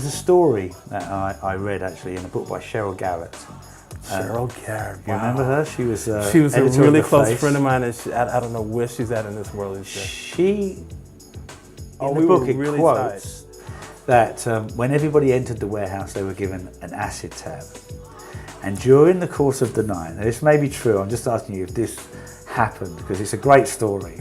There's a story that I read actually in a book by Cheryl Garrett. Cheryl Garrett. You remember her? She was a really close friend of mine, and I don't know where she's at in this world. In the book it really quotes that when everybody entered the warehouse, they were given an acid tab. And during the course of the night, now this may be true, I'm just asking you if this happened, because it's a great story.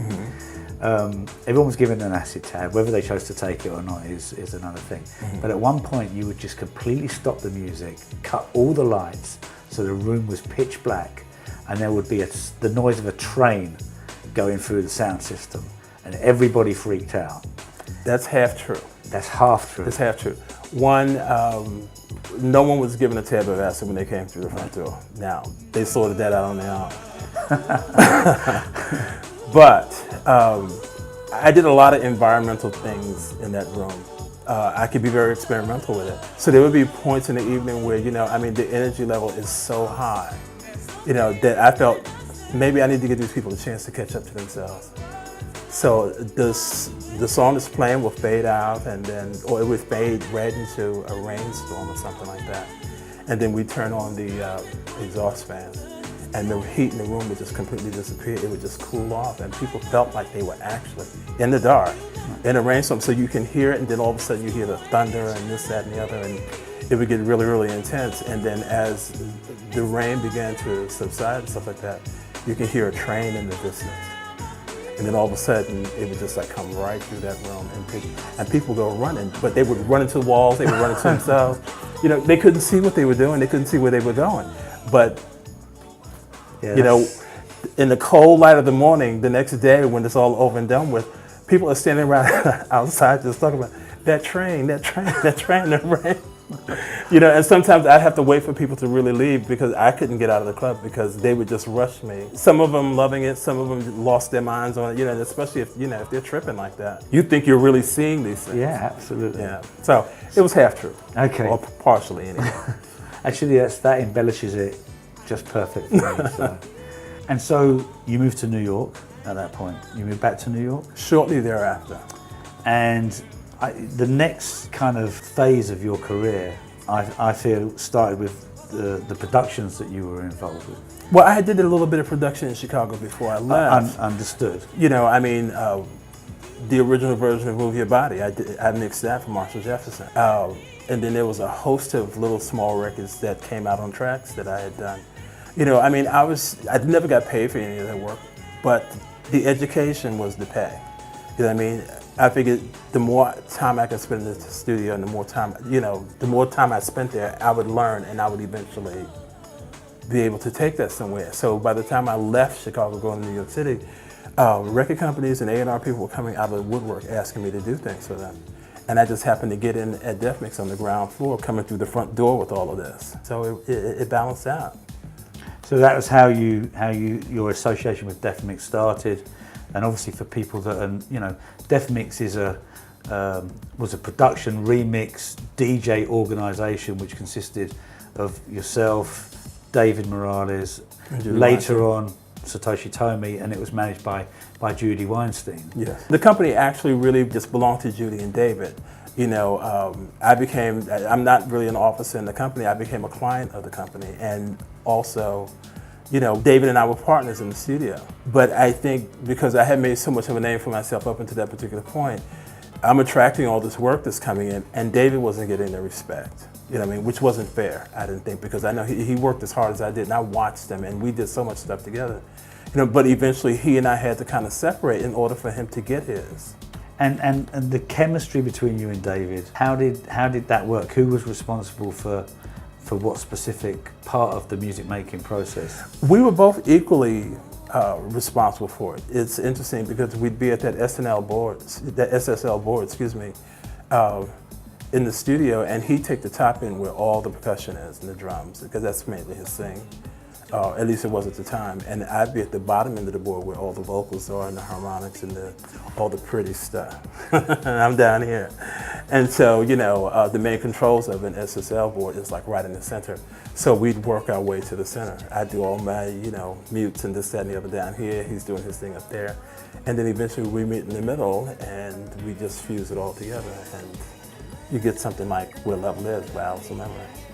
Everyone was given an acid tab. Whether they chose to take it or not is another thing. But at one point, you would just completely stop the music, cut all the lights, so the room was pitch black, and there would be the noise of a train going through the sound system, and everybody freaked out. That's half true. That's half true. That's half true. One, no one was given a tab of acid when they came through the front door. Now, they sorted that out on their own. But I did a lot of environmental things in that room. I could be very experimental with it. So there would be points in the evening where, the energy level is so high, that I felt maybe I need to give these people a chance to catch up to themselves. So the song that's playing will fade out, or it would fade right into a rainstorm or something like that. And then we turn on the exhaust fans, and the heat in the room would just completely disappear. It would just cool off, and people felt like they were actually in the dark, in a rainstorm. So you can hear it, and then all of a sudden you hear the thunder and this, that, and the other, and it would get really, really intense. And then as the rain began to subside and stuff like that, you can hear a train in the distance. And then all of a sudden, it would just come right through that room, and people go running. But they would run into walls, they would run into themselves. They couldn't see what they were doing, they couldn't see where they were going. But, in the cold light of the morning, the next day when it's all over and done with, people are standing around outside just talking about that train, that rain. And sometimes I'd have to wait for people to really leave because I couldn't get out of the club because they would just rush me. Some of them loving it, some of them lost their minds on it, especially if they're tripping like that. You think you're really seeing these things. Yeah, absolutely. Yeah. So it was half true. Okay. Or partially anyway. Actually, that embellishes it just perfect for me. So. And so you moved to New York at that point. You moved back to New York? Shortly thereafter. And the next kind of phase of your career, I feel, started with the productions that you were involved with. Well, I did a little bit of production in Chicago before I left. Understood. The original version of Move Your Body, I mixed that for Marshall Jefferson. And then there was a host of little small records that came out on tracks that I had done. I never got paid for any of that work, but the education was the pay. I figured the more time I could spend in the studio and the more time I spent there, I would learn and I would eventually be able to take that somewhere. So by the time I left Chicago going to New York City, record companies and A&R people were coming out of the woodwork asking me to do things for them. And I just happened to get in at Def Mix on the ground floor, coming through the front door with all of this. So it balanced out. So that was how your association with Def Mix started. And obviously for people that are, Def Mix was a production, remix, DJ organisation which consisted of yourself, David Morales, later on Satoshi Tomi, and it was managed by Judy Weinstein. Yes. The company actually really just belonged to Judy and David. I'm not really an officer in the company, I became a client of the company, and also David and I were partners in the studio. But I think because I had made so much of a name for myself up until that particular point, I'm attracting all this work that's coming in, and David wasn't getting the respect, which wasn't fair, I didn't think, because I know he worked as hard as I did, and I watched him, and we did so much stuff together. But eventually he and I had to kind of separate in order for him to get his. And the chemistry between you and David, how did that work? Who was responsible for what specific part of the music making process? We were both equally responsible for it. It's interesting because we'd be at that SSL board, in the studio, and he'd take the top end where all the percussion is and the drums, because that's mainly his thing. At least it was at the time. And I'd be at the bottom end of the board where all the vocals are and the harmonics and all the pretty stuff. I'm down here. And so, the main controls of an SSL board is right in the center. So we'd work our way to the center. I'd do all my, mutes and this, that, and the other down here. He's doing his thing up there. And then eventually we meet in the middle and we just fuse it all together. And, you get something like Where Love Lives by Alice Memory.